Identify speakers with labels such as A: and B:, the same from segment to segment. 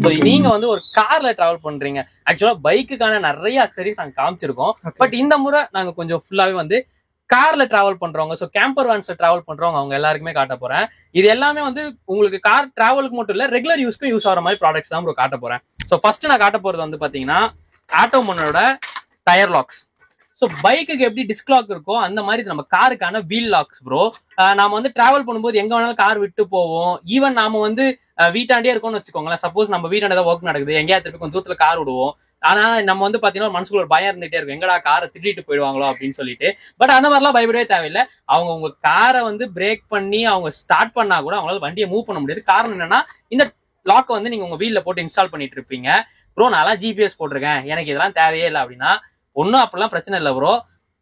A: So நீங்க வந்து ஒரு கார்ல டிராவல் பண்றீங்க. ஆக்சுவலா பைக்குக்கான நிறைய அக்சரிஸ் நாங்க காமிச்சிருக்கோம். பட் இந்த முறை நாங்க கொஞ்சம் ஃபுல்லாவே வந்து கார்ல டிராவல் பண்றவங்க, ஸோ கேம்பர் வேன்ஸ்ல டிராவல் பண்றவங்க அவங்க எல்லாருக்குமே காட்ட போறேன். இது எல்லாமே வந்து உங்களுக்கு கார் டிராவலுக்கு மட்டும் இல்ல, ரெகுலர் யூஸ்க்கும் யூஸ் ஆகிற மாதிரி ப்ராடக்ட்ஸ் தான் ப்ரோ காட்ட போறேன். ஸோ ஃபர்ஸ்ட் நான் காட்ட போறது வந்து பாத்தீங்கன்னா ஆட்டோமோனோட டயர் லாக்ஸ். ஸோ பைக்குக்கு எப்படி டிஸ்க் லாக் இருக்கோ அந்த மாதிரி நம்ம காருக்கான வீல் லாக்ஸ் ப்ரோ. நாம வந்து டிராவல் பண்ணும்போது எங்க வேணாலும் கார் விட்டு போவோம். ஈவன் நாம வந்து வீட்டாண்டே இருக்கோம்னு வச்சுக்கோங்களேன். சப்போஸ் நம்ம வீட்டாண்ட ஏதாவது ஒர்க் நடக்குது, எங்கேயாவது திருப்பி கொஞ்சம் தூரத்துல கார் விடுவோம். ஆனா நம்ம வந்து பாத்தீங்கன்னா மனசுக்குள்ள ஒரு பயம் இருந்துட்டே இருக்கும், எங்கடா காரை திட்டிட்டு போயிடுவாங்களோ அப்படின்னு சொல்லிட்டு. பட் அந்த மாதிரிலாம் பயப்படவே தேவையில்லை. அவங்க உங்க காரை வந்து பிரேக் பண்ணி அவங்க ஸ்டார்ட் பண்ணா கூட அவங்களால வண்டியை மூவ் பண்ண முடியாது. காரணம் என்னன்னா, இந்த லாக் வந்து நீங்க உங்க வீல்ல போட்டு இன்ஸ்டால் பண்ணிட்டு இருப்பீங்க. ப்ரோ நான் ஜிபிஎஸ் போட்டிருக்கேன், எனக்கு இதெல்லாம் தேவையே இல்லை அப்படின்னா ஒன்னும் அப்படிலாம் பிரச்சனை இல்லை ப்ரோ.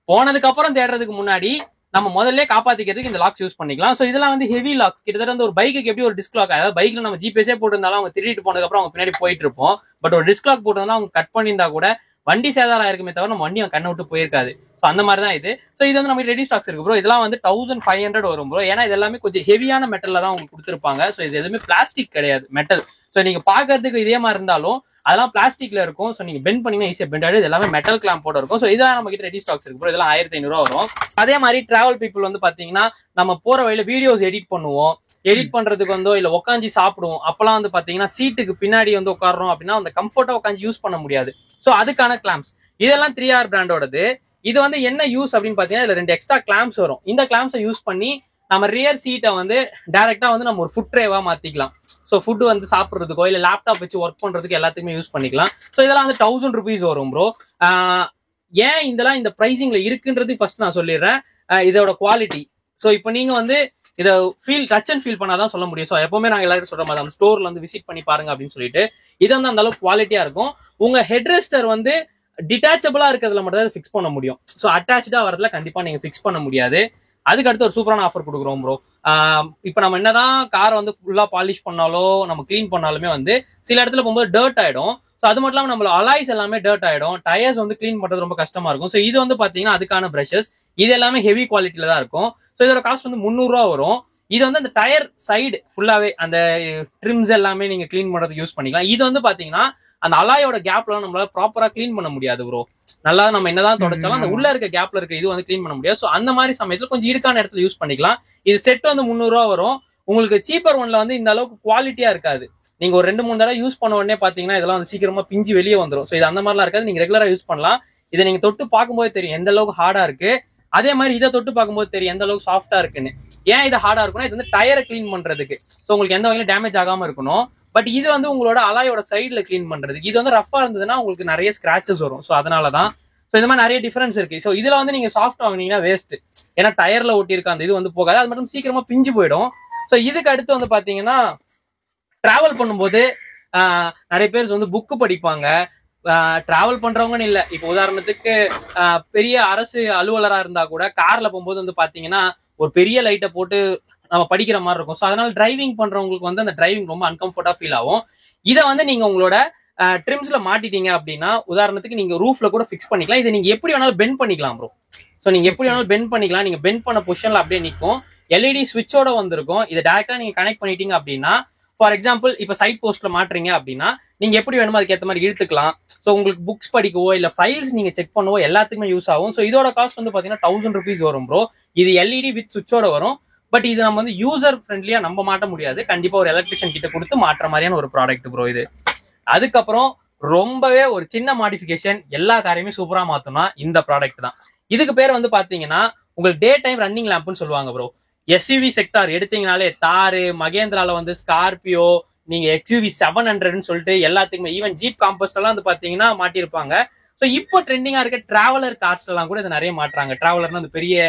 A: போனதுக்கு அப்புறம் தேடுறதுக்கு முன்னாடி நம்ம முதல்ல காப்பாத்திக்கிறதுக்கு இந்த லாக்ஸ் யூஸ் பண்ணிக்கலாம். ஸோ இதெல்லாம் வந்து ஹெவி லாக்ஸ். கிட்டத்தட்ட வந்து ஒரு பைக்கு எப்படி ஒரு டிஸ்க் லாக், அதாவது பைக்ல நம்ம ஜிபிஎஸ்ஏ போட்டிருந்தாலும் அவங்க திருடிட்டு போனதுக்கு அப்புறம் அவங்க பின்னாடி போயிட்டு இருப்போம். பட் ஒரு டிஸ்க் லாக் போட்டிருந்தா அவங்க கட் பண்ணியிருந்தா கூட வண்டி சேதாரம் ஆயிருக்குமே தவிர நம்ம வண்டி கண்ணை விட்டு போயிருக்காது. ஸோ அந்த மாதிரி தான் இது. ஸோ இது வந்து நம்ம ரெடி ஸ்டாக்ஸ் இருக்கு ப்ரோ. இதெல்லாம் வந்து 1500 வரும் ப்ரோ. ஏன்னா இது எல்லாமே கொஞ்சம் ஹெவியான மெட்டல்ல தான் உங்களுக்கு கொடுத்துருப்பாங்க. ஸோ இது எதுவுமே பிளாஸ்டிக் கிடையாது, மெட்டல். ஸோ நீங்க பாக்குறதுக்கு இதே மாதிரி இருந்தாலும் அதெல்லாம் பிளாஸ்டிக்ல இருக்கும். ஸோ நீங்க பெண்ட் பண்ணீங்கன்னா ஈஸியா பெண்ட் ஆயிடும். இது எல்லாமே மெட்டல் கிளாம்ப் போட இருக்கும். ஸோ இதெல்லாம் நம்ம கிட்ட ரெடி ஸ்டாக்ஸ் இருக்கு ப்ரோ. இதெல்லாம் 1500 வரும். அதே மாதிரி டிராவல் பீப்புள் வந்து பாத்தீங்கன்னா நம்ம போற வழியில வீடியோஸ் எடிட் பண்ணுவோம். எடிட் பண்றதுக்கு வந்தோ இல்ல உட்காந்து சாப்பிடுவோம். அப்பெல்லாம் வந்து பாத்தீங்கன்னா சீட்டுக்கு பின்னாடி வந்து உட்காரோம் அப்படின்னா அந்த கம்ஃபர்ட்டா உட்காந்து யூஸ் பண்ண முடியாது. ஸோ அதுக்கான கிளாம்ப்ஸ் இதெல்லாம் 3R பிராண்டோடது. இது வந்து என்ன யூஸ் அப்படின்னு பாத்தீங்கன்னா இதுல 2 எக்ஸ்ட்ரா கிளாம்ப்ஸ் வரும். இந்த கிளாம்ப்ஸை யூஸ் பண்ணி நம்ம ரியர் சீட்டை வந்து டைரக்டா வந்து நம்ம ஒரு ஃபுட் ட்ரேவா மாத்திக்கலாம். ஸோ ஃபுட் வந்து சாப்பிட்றதுக்கோ இல்ல லேப்டாப் வச்சு ஒர்க் பண்றதுக்கு எல்லாத்துக்குமே யூஸ் பண்ணிக்கலாம். ஸோ இதெல்லாம் வந்து 1000 rupees வரும் ப்ரோ. ஏன் இதெல்லாம் இந்த பிரைசிங்ல இருக்குன்றது ஃபர்ஸ்ட் நான் சொல்லிடுறேன். இதோட குவாலிட்டி. ஸோ இப்போ நீங்க வந்து இதை டச் அண்ட் ஃபீல் பண்ணாதான் சொல்ல முடியும். ஸோ எப்பவுமே நாங்க எல்லாரும் சொல்ற மாதிரி அந்த ஸ்டோர்ல வந்து விசிட் பண்ணி பாருங்க அப்படின்னு சொல்லிட்டு. இது வந்து அந்த அளவுக்கு குவாலிட்டியா இருக்கும். உங்க ஹெட்ரெஸ்டர் வந்து டிட்டாச்சபிளா இருக்கிறதுல மட்டும் தான் ஃபிக்ஸ் பண்ண முடியும். ஸோ அட்டாச்சா வரதுல கண்டிப்பா நீங்க ஃபிக்ஸ் பண்ண முடியாது. அதுக்கு அடுத்து ஒரு சூப்பரான ஆஃபர் கொடுக்குறோம் ப்ரோ. இப்போ நம்ம என்னதான் காரை வந்து ஃபுல்லா பாலிஷ் பண்ணாலோ நம்ம கிளீன் பண்ணாலுமே வந்து சில இடத்துல போகும்போது டர்ட் ஆயிடும். ஸோ அது மட்டும் இல்லாமல் நம்மள அலாய்ஸ் எல்லாமே டர்ட் ஆயிடும். டயர்ஸ் வந்து கிளீன் பண்றது ரொம்ப கஷ்டமா இருக்கும். ஸோ இது வந்து பாத்தீங்கன்னா அதுக்கான பிரஷஸ். இது எல்லாமே ஹெவி குவாலிட்டியில தான் இருக்கும். ஸோ இதோட காஸ்ட் வந்து 300 ரூபா வரும். இது வந்து அந்த டயர் சைடு ஃபுல்லாவே அந்த ட்ரிம்ஸ் எல்லாமே நீங்க கிளீன் பண்றதுக்கு யூஸ் பண்ணிக்கலாம். இது வந்து பாத்தீங்கன்னா அந்த அலாயோட கேப்ல நம்மளால ப்ராப்பரா கிளீன் பண்ண முடியாது ப்ரோ. நல்லா நம்ம என்னதான் தொடச்சாலும் அந்த உள்ள இருக்க கேப்ல இருக்க இது வந்து கிளீன் பண்ண முடியாது. ஸோ அந்த மாதிரி சமயத்துல கொஞ்சம் இடுக்கான இடத்துல யூஸ் பண்ணிக்கலாம். இது செட் வந்து 300 ரூபா வரும். உங்களுக்கு சீப்பர் ஒன்ல வந்து இந்த அளவுக்கு குவாலிட்டியா இருக்காது. நீங்க ஒரு 2-3 தடவை யூஸ் பண்ண உடனே பாத்தீங்கன்னா இதெல்லாம் வந்து சீக்கிரமா பிஞ்சு வெளியே வந்துடும். ஸோ இது அந்த மாதிரிலாம் இருக்காது. நீங்க ரெகுலரா யூஸ் பண்ணலாம். இதை நீங்க தொட்டு பார்க்கும்போது தெரியும் எந்த அளவுக்கு ஹார்டா இருக்கு. அதே மாதிரி இதை தொட்டு பார்க்கும்போது தெரியும் எந்த அளவுக்கு சாஃப்டா இருக்குன்னு. ஏன் இது ஹார்டா இருக்குன்னா இது வந்து டயரை கிளீன் பண்றதுக்கு. ஸோ உங்களுக்கு எந்த வகையிலும் டேமேஜ் ஆகாம இருக்கணும். பட் இது வந்து உங்களோட அலாயோட சைட்ல கிளீன் பண்றதுக்கு. இது வந்து ரஃபா இருந்ததுன்னா உங்களுக்கு நிறைய ஸ்கிராச்சஸ் வரும். ஸோ அதனாலதான். ஸோ இந்த மாதிரி நிறைய டிஃபரன்ஸ் இருக்கு. ஸோ இதுல வந்து நீங்க சாஃப்ட் வாங்கினீங்கன்னா வேஸ்ட். ஏன்னா டயர்ல ஒட்டி இருக்க அந்த இது வந்து போகாது. அது மட்டும் சீக்கிரமா பிஞ்சு போயிடும். ஸோ இதுக்கு அடுத்து வந்து பாத்தீங்கன்னா டிராவல் பண்ணும்போது நிறைய பேர் வந்து புக்கு படிப்பாங்க. டிராவல் பண்றவங்கன்னு இல்ல, இப்போ உதாரணத்துக்கு பெரிய அரசு அலுவலரா இருந்தா கூட கார்ல போகும்போது வந்து பாத்தீங்கன்னா ஒரு பெரிய லைட்டை போட்டு நம்ம படிக்கிற மாதிரி இருக்கும். ஸோ அதனால டிரைவிங் பண்றவங்களுக்கு வந்து அந்த டிரைவிங் ரொம்ப அன்கம்ஃபர்டா ஃபீல் ஆகும். இதை வந்து நீங்க உங்களோட ட்ரிம்ஸ்ல மாட்டிட்டீங்க அப்படின்னா உதாரணத்துக்கு நீங்க ரூஃப்ல கூட ஃபிக்ஸ் பண்ணிக்கலாம். இதை நீங்க எப்படி வேணாலும் பெண்ட் பண்ணிக்கலாம் ப்ரோ. ஸோ நீங்க எப்படி வேணாலும் பெண்ட் பண்ணிக்கலாம். நீங்க பெண்ட் பண்ண பொசிஷன்ல அப்படியே நிற்கும். எல்இடி ஸ்விட்சோட வந்திருக்கும். இதை டேரக்டா நீங்க கனெக்ட் பண்ணிட்டீங்க அப்படின்னா ஃபார் எக்ஸாம்பிள் இப்ப சைட் போஸ்ட்ல மாட்டுறீங்க அப்படின்னா நீங்க எப்படி வேணுமோ அதுக்கு ஏற்ற மாதிரி இழுத்துக்கலாம். ஸோ உங்களுக்கு புக்ஸ் படிக்கவோ இல்ல ஃபைல்ஸ் நீங்க செக் பண்ணவோ எல்லாத்துக்குமே யூஸ் ஆகும். ஸோ இதோட காஸ்ட் வந்து பாத்தீங்கன்னா 1000 rupees வரும் ப்ரோ. இது எல்இடி வித் சுவிட்சோட வரும். பட் இது நம்ம வந்து யூசர் ஃப்ரெண்ட்லியா நம்ம மாட்ட முடியாது. கண்டிப்பா ஒரு எலக்ட்ரிஷியன் கிட்ட கொடுத்து மாற்ற மாதிரியான ஒரு ப்ராடக்ட் ப்ரோ இது. அதுக்கப்புறம் ரொம்பவே ஒரு சின்ன மாடிஃபிகேஷன் எல்லா காரையுமே சூப்பரா மாத்தோம்னா இந்த ப்ராடக்ட் தான். இதுக்கு பேர் வந்து பாத்தீங்கன்னா உங்களுக்கு டே டைம் ரன்னிங் லேம்ப்னு சொல்லுவாங்க ப்ரோ. எஸ்யூவி செக்டார் எடுத்தீங்கனாலே தாரு, மகேந்திரால வந்து ஸ்கார்பியோ, நீங்க எக்ஸ்யூவி 700ன்னு சொல்லிட்டு எல்லாத்துக்குமே ஈவன் ஜீப் காம்பஸ்ட் எல்லாம் வந்து பாத்தீங்கன்னா மாட்டிருப்பாங்க. ஸோ இப்போ ட்ரெண்டிங்கா இருக்க டிராவலர் கார்ஸ் எல்லாம் கூட இதை நிறைய மாட்டுறாங்க. டிராவலர்னா அந்த பெரிய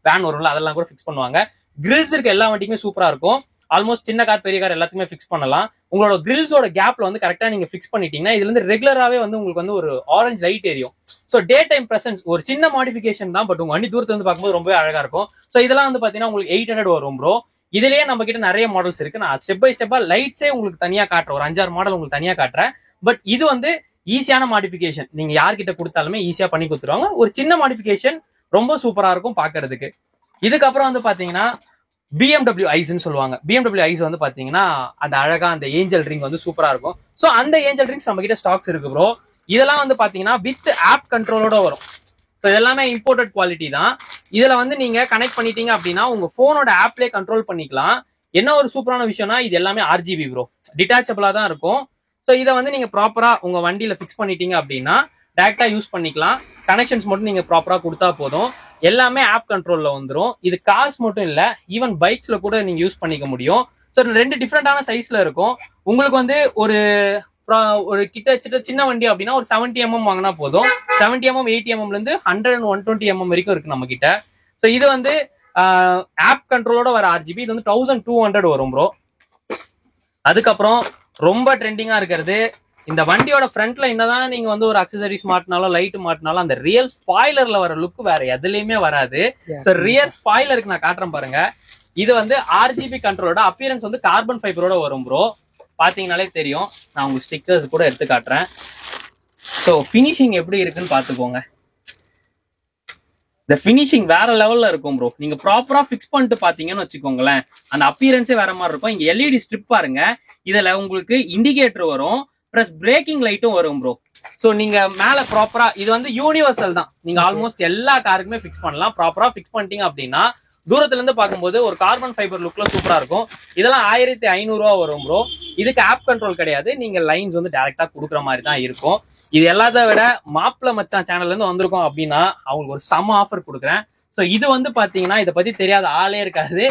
A: வேன் வரும்ல அதெல்லாம் கூட ஃபிக்ஸ் பண்ணுவாங்க. கிரில்ஸ் இருக்க எல்லா வண்டிக்குமே சூப்பரா இருக்கும். ஆல்மோஸ்ட் சின்ன கார் பெரிய கார் எல்லாத்துக்குமே ஃபிக்ஸ் பண்ணலாம். உங்களோட கிரில்ஸோட கேப்ல வந்து கரெக்டா நீங்க ஃபிக்ஸ் பண்ணிட்டீங்கன்னா இதுல இருந்து ரெகுலராவே வந்து உங்களுக்கு வந்து ஒரு ஆரஞ்சு லைட் எரியும். ஸோ டே டைம் பிரசன்ஸ் ஒரு சின்ன மாடிஃபிகேஷன் தான். பட் உங்க வண்டி தூரத்துல இருந்து பார்க்கும்போது ரொம்பவே அழகா இருக்கும். ஸோ இதெல்லாம் வந்து பாத்தீங்கன்னா உங்களுக்கு 800 வரும் ப்ரோ. இதுலயே நம்ம கிட்ட நிறைய மாடல்ஸ் இருக்கு. நான் ஸ்டெப் பை ஸ்டெப்பா லைட்ஸே உங்களுக்கு தனியா காட்டுறேன். ஒரு 5-6 மாடல் உங்களுக்கு தனியா காட்டுறேன். பட் இது வந்து ஈஸியான மாடிஃபிகேஷன். நீங்க யார்கிட்ட கொடுத்தாலுமே ஈஸியா பண்ணி கொடுத்துருவாங்க. ஒரு சின்ன மாடிஃபிகேஷன் ரொம்ப சூப்பரா இருக்கும் பாக்குறதுக்கு. இதுக்கப்புறம் வந்து பாத்தீங்கன்னா BMW ஐஸ்ன்னு சொல்லுவாங்க. BMW ஐஸ் வந்து பாத்தீங்கன்னா அந்த அழகா அந்த ஏஞ்சல் ரிங் வந்து சூப்பரா இருக்கும். சோ அந்த ஏஞ்சல் ரிங்ஸ் நம்ம கிட்ட ஸ்டாக்ஸ் இருக்கு ப்ரோ. இதெல்லாம் வந்து பாத்தீங்கன்னா வித் ஆப் கண்ட்ரோலோட வரும். ஸோ எல்லாமே இம்போர்ட்டட் குவாலிட்டி தான். இதுல வந்து நீங்க கனெக்ட் பண்ணிட்டீங்க அப்படின்னா உங்க போனோட ஆப்லேயே கண்ட்ரோல் பண்ணிக்கலாம். என்ன ஒரு சூப்பரான விஷயம்னா இது எல்லாமே RGB ப்ரோ, டிட்டாச்சபிளா தான் இருக்கும். ஸோ இதை வந்து நீங்க ப்ராப்பரா உங்க வண்டியில ஃபிக்ஸ் பண்ணிட்டீங்க அப்படின்னா டைரக்டா யூஸ் பண்ணிக்கலாம். கனெக்ஷன்ஸ் மட்டும் நீங்க ப்ராப்பரா கொடுத்தா போதும். எல்லாமே ஆப் கண்ட்ரோல்ல வந்துடும். இது கார்ஸ் மட்டும் இல்ல, ஈவன் பைக்ஸ்ல கூட நீங்க யூஸ் பண்ணிக்க முடியும். ஸோ 2 டிஃப்ரெண்டான சைஸ்ல இருக்கும். உங்களுக்கு வந்து ஒரு கிட்ட சின்ன வண்டி அப்படின்னா ஒரு 70 mm வாங்கினா போதும். 70 mm 80 mm இருந்து 100 and 120 mm வரைக்கும் இருக்கு நம்ம கிட்ட. ஸோ இது வந்து ஆப் கண்ட்ரோலோட வர RGB. இது வந்து 1200 வரும் ப்ரோ. அதுக்கப்புறம் ரொம்ப ட்ரெண்டிங்கா இருக்கிறது இந்த வண்டியோட ஃப்ரண்ட்ல என்னதான் நீங்க வந்து ஒரு அக்சசரிஸ் மாட்டினாலும் லைட் மாட்டினாலும் அந்த ரியல் ஸ்பாய்லர்ல வர லுக் வேற எதுலயுமே வராது. ஸோ ரியல் ஸ்பாய்லருக்கு நான் காட்டுறேன் பாருங்க. இது வந்து RGB கண்ட்ரோலோட அப்பியரன்ஸ் வந்து கார்பன் ஃபைபரோட வரும் ப்ரோ. பாத்தீங்கன்னாலே தெரியும். நான் உங்களுக்கு ஸ்டிக்கர்ஸ் கூட எடுத்து காட்டுறேன். ஸோ ஃபினிஷிங் எப்படி இருக்குன்னு பாத்துக்கோங்க. இந்த ஃபினிஷிங் வேற லெவல்ல இருக்கும் ப்ரோ. நீங்க ப்ராப்பரா ஃபிக்ஸ் பண்ணிட்டு பாத்தீங்கன்னு வச்சுக்கோங்களேன், அந்த அப்பியரன்ஸே வேற மாதிரி இருக்கும். இங்க LED ஸ்ட்ரிப் பாருங்க. இதுல உங்களுக்கு இண்டிகேட்டர் வரும், பிளஸ் பிரேக்கிங் லைட்டும் வரும் ப்ரோ. ஸோ நீங்க மேல ப்ராப்பரா இது வந்து யூனிவர்சல் தான். நீங்க ஆல்மோஸ்ட் எல்லா காருக்குமே ஃபிக்ஸ் பண்ணலாம். ப்ராப்பரா ஃபிக்ஸ் பண்ணிட்டீங்க அப்படின்னா தூரத்துல இருந்து பார்க்கும்போது ஒரு கார்பன் ஃபைபர் லுக்ல சூப்பரா இருக்கும். இதெல்லாம் 1500 ரூபா வரும் ப்ரோ. இதுக்கு ஆப் கண்ட்ரோல் கிடையாது. நீங்க லைன்ஸ் வந்து டைரக்டா கொடுக்குற மாதிரி தான் இருக்கும். இது எல்லாத்த விட மாப்பிள மச்சான் சேனல்ல இருந்து வந்திருக்கோம் அப்படின்னா அவங்களுக்கு ஒரு செம ஆஃபர் கொடுக்குறேன். ஸோ இது வந்து பாத்தீங்கன்னா இதை பத்தி தெரியாத ஆளே இருக்காது.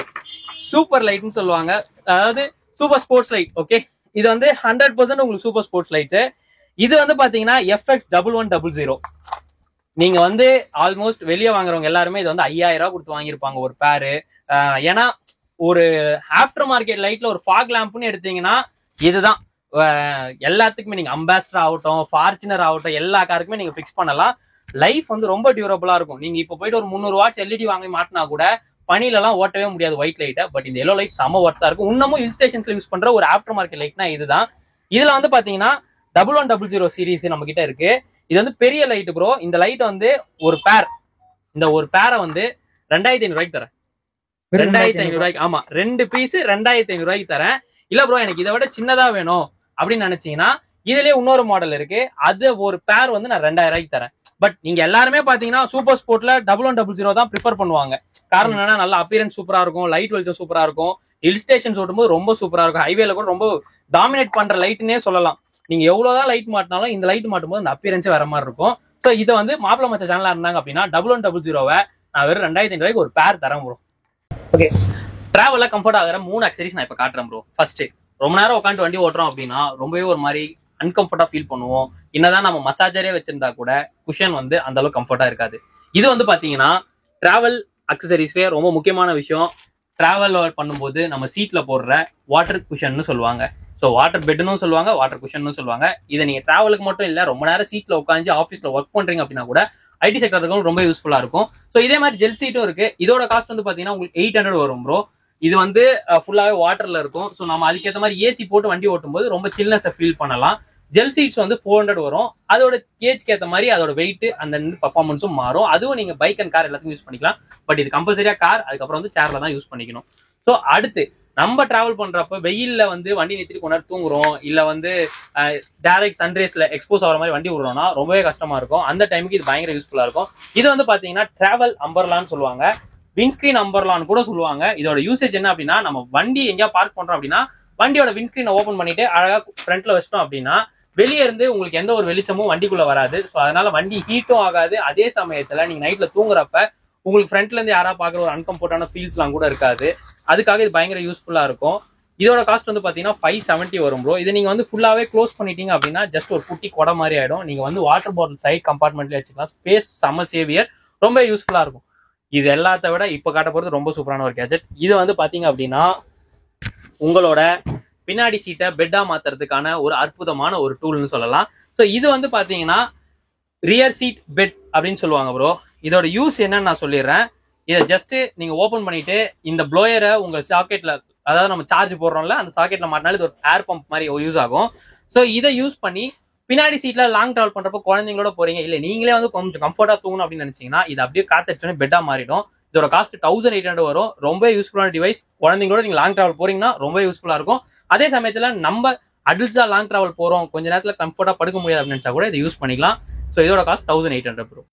A: சூப்பர் லைட்னு சொல்லுவாங்க, அதாவது சூப்பர் ஸ்போர்ட்ஸ் லைட். ஓகே, இது வந்து 100% உங்களுக்கு சூப்பர் ஸ்போர்ட்ஸ் லைட். இது வந்து பாத்தீங்கன்னா FX1100. நீங்க வந்து ஆல்மோஸ்ட் வெளியே வாங்குறவங்க எல்லாருமே இது வந்து 5000 ரூபாய் கொடுத்து வாங்கியிருப்பாங்க ஒரு பேரு. ஏன்னா ஒரு ஆஃப்டர் மார்க்கெட் லைட்ல ஒரு ஃபாக் லேம்ப்னு எடுத்தீங்கன்னா இதுதான் எல்லாத்துக்குமே. நீங்க அம்பாஸ்டர் ஆகட்டும், ஃபார்ச்சுனர் ஆகட்டும், எல்லா காருக்குமே நீங்க ஃபிக்ஸ் பண்ணலாம். லைஃப் வந்து ரொம்ப டியூரபிளா இருக்கும். நீங்க இப்ப போயிட்டு ஒரு 300 வாட்ஸ் LED வாங்கி மாட்டினா கூட பனில எல்லாம் ஓட்டவே முடியாது ஒயிட் லைட்டை. பட் இந்த எல்லோ லைட் செம ஒர்த்தா இருக்கும். இன்னமும் ஹில் ஸ்டேஷன்ஸ்ல யூஸ் பண்ற ஒரு ஆஃப்டர் மார்க்கெட் லைட்னா இதுதான். இதுல வந்து பாத்தீங்கன்னா 1100 சீரீஸ் நம்ம கிட்ட இருக்கு. இது வந்து பெரிய லைட் ப்ரோ. இந்த லைட் வந்து ஒரு பேர், இந்த ஒரு பேரை வந்து 2500 ரூபாய்க்கு தரேன். 2500 ரூபாய்க்கு. ஆமா, 2 பீஸ் 2500 ரூபாய்க்கு தரேன். இல்ல ப்ரோ எனக்கு இதை விட சின்னதா வேணும் அப்படின்னு நினைச்சீங்கன்னா இதுலயே இன்னொரு மாடல் இருக்கு. அது ஒரு பேர் வந்து நான் 2000 ரூபாய்க்கு தரேன். பட் நீங்க எல்லாருமே பாத்தீங்கன்னா சூப்பர் ஸ்போர்ட்ல 1100 தான் ப்ரிஃபர் பண்ணுவாங்க. காரணம் என்னன்னா நல்ல அப்பியரன்ஸ் சூப்பரா இருக்கும், லைட் வெளிச்சம் சூப்பரா இருக்கும், ஹில் ஸ்டேஷன்ஸ் ஓட்டும்போது ரொம்ப சூப்பரா இருக்கும், ஹைவேல கூட ரொம்ப டாமினேட் பண்ற லைட்னே சொல்லலாம். நீங்க எவ்வளவுதான் லைட் மாட்டினாலும் இந்த லைட் மாட்டும் போது அந்த அப்பியரன்ஸே வேற மாதிரி இருக்கும். சோ இதை வந்து மாப்பிள மச்ச சேனலா இருந்தாங்க அப்படின்னா 1100 நான் வெறும் 2500 ரூபாய்க்கு ஒரு பேர் தரேன் ப்ரோ. ஓகே, டிராவல்ல கம்ஃபர்ட் ஆகிற 3 அக்சரிஸ் நான் இப்ப காட்டுறேன் ப்ரோ. ஃபர்ஸ்ட், ரொம்ப நேரம் உட்காந்து வண்டி ஓட்டுறோம் அப்படின்னா ரொம்பவே ஒரு மாதிரி அன்கம்ஃபர்டா ஃபீல் பண்ணுவோம். என்னதான் நம்ம மசாஜரே வச்சிருந்தா கூட குஷன் வந்து அந்த அளவுக்கு கம்ஃபர்ட்டா இருக்காது. இது வந்து பாத்தீங்கன்னா டிராவல் அக்சசரிஸ்லயே ரொம்ப முக்கியமான விஷயம். டிராவல் பண்ணும்போது நம்ம சீட்ல போடுற வாட்டர் குஷன் சொல்லுவாங்க. ஸோ வாட்டர் பெட்னு சொல்லுவாங்க, வாட்டர் குஷன் சொல்லுவாங்க. இதை நீங்க டிராவலுக்கு மட்டும் இல்ல, ரொம்ப நேரம் சீட்ல உட்காந்து ஆஃபீஸ்ல ஒர்க் பண்றீங்க அப்படின்னா கூட ஐடி செக்டருக்கு ரொம்ப யூஸ்ஃபுல்லா இருக்கும். ஸோ இதே மாதிரி ஜெல் சீட்டும் இருக்கு. இதோட காஸ்ட் வந்து பாத்தீங்கன்னா உங்களுக்கு 800 வரும் ப்ரோ. இது வந்து ஃபுல்லாவே வாட்டர்ல இருக்கும். ஸோ நம்ம அதுக்கேற்ற மாதிரி ஏசி போட்டு வண்டி ஓட்டும் போது ரொம்ப சில்னஸை ஃபீல் பண்ணலாம். ஜெல் சீட்ஸ் வந்து 400 வரும். அதோட கேஜ்க்கு ஏற்ற மாதிரி அதோட வெயிட் அந்த பர்ஃபார்மன்ஸும் மாறும். அதுவும் நீங்க பைக் அண்ட் கார் எல்லாத்துக்கும் யூஸ் பண்ணிக்கலாம். பட் இது கம்பல்சரியா கார், அதுக்கப்புறம் வந்து சேர்ல தான் யூஸ் பண்ணிக்கணும். ஸோ அடுத்து நம்ம டிராவல் பண்றப்ப வெயில்ல வந்து வண்டி நிறுத்தி கொண்டு தூங்குறோம், இல்ல வந்து டைரக்ட் சன்ரைஸ்ல எக்ஸ்போஸ் ஆகிற மாதிரி வண்டி விடுறோம்னா ரொம்பவே கஷ்டமா இருக்கும். அந்த டைமுக்கு இது பயங்கர யூஸ்ஃபுல்லா இருக்கும். இது வந்து பாத்தீங்கன்னா டிராவல் அம்பர்லான்னு சொல்லுவாங்க, விண்ட்ஸ்கிரீன் அம்பர்லான்னு கூட சொல்லுவாங்க. இதோட யூசேஜ் என்ன அப்படின்னா, நம்ம வண்டி எங்கேயா பார்க் பண்றோம் அப்படின்னா வண்டியோட விண்ட்ஸ்கிரீனை ஓபன் பண்ணிட்டு அழகா ஃப்ரண்ட்ல வச்சிட்டோம் அப்படின்னா வெளியே இருந்து உங்களுக்கு எந்த ஒரு வெளிச்சமும் வண்டிக்குள்ள வராது. ஸோ அதனால வண்டி ஹீட்டும் ஆகாது. அதே சமயத்துல நீங்க நைட்ல தூங்குறப்ப உங்களுக்கு ஃப்ரண்ட்ல இருந்து யாரா பாக்குற ஒரு அன்கம்ஃபர்டான ஃபீல்ஸ் எல்லாம் கூட இருக்காது. அதுக்காக இது பயங்கர யூஸ்ஃபுல்லா இருக்கும். இதோட காஸ்ட் வந்து பாத்தீங்கன்னா 570 வரும் ப்ரோ. இது நீங்க வந்து ஃபுல்லாவே க்ளோஸ் பண்ணிட்டீங்க அப்படின்னா ஜஸ்ட் ஒரு குட்டி கொடை மாதிரி ஆயிடும். நீங்க வந்து வாட்டர் பாட்டில் சைட் கம்பார்ட்மெண்ட்ல வச்சுக்கலாம். ஸ்பேஸ் செம்ம சேவியர், ரொம்ப யூஸ்ஃபுல்லா இருக்கும். இது எல்லாத்த விட இப்ப காட்ட போறது ரொம்ப சூப்பரான ஒரு கேஜெட். இது வந்து பாத்தீங்க அப்படின்னா உங்களோட பின்னாடி சீட்டை பெட்டா மாத்துறதுக்கான ஒரு அற்புதமான ஒரு டூல்னு சொல்லலாம். ஸோ இது வந்து பாத்தீங்கன்னா ரியர் சீட் பெட் அப்படின்னு சொல்லுவாங்க ப்ரோ. இதோட யூஸ் என்னன்னு நான் சொல்லிடுறேன். இதை ஜஸ்ட் நீங்க ஓபன் பண்ணிட்டு இந்த ப்ளோயரை உங்க சாக்கெட்ல, அதாவது நம்ம சார்ஜ் போடுறோம்ல அந்த சாக்கெட்ல மாட்டினாலும் இது ஒரு ஏர் பம்ப் மாதிரி யூஸ் ஆகும். ஸோ இதை யூஸ் பண்ணி பின்னாடி சீட்ல லாங் டிராவல் பண்றப்போ குழந்தைங்களோட போறீங்க, இல்ல நீங்களே வந்து கொஞ்சம் கம்ஃபர்ட்டா தூங்கணும் அப்படின்னு நினைச்சீங்கன்னா இது அப்படியே காத்தடிச்சோன்னே பெட்டா மாறிடும். இதோட காஸ்ட் 1800 வரும். ரொம்ப யூஸ்ஃபுல்லான டிவைஸ். குழந்தைங்களோட நீங்க லாங் டிராவல் போறீங்கன்னா ரொம்ப யூஸ்ஃபுல்லா இருக்கும். அதே சமயத்துல நம்ம அடல்ட்ஸா லாங் டிராவல் போறோம், கொஞ்ச நேரத்துல கம்ஃபர்ட்டா படுக்க முடியாது அப்படின்னு நினைச்சா கூட இதை யூஸ் பண்ணிக்கலாம். ஸோ இதோட காஸ்ட் 1800 ப்ரோ.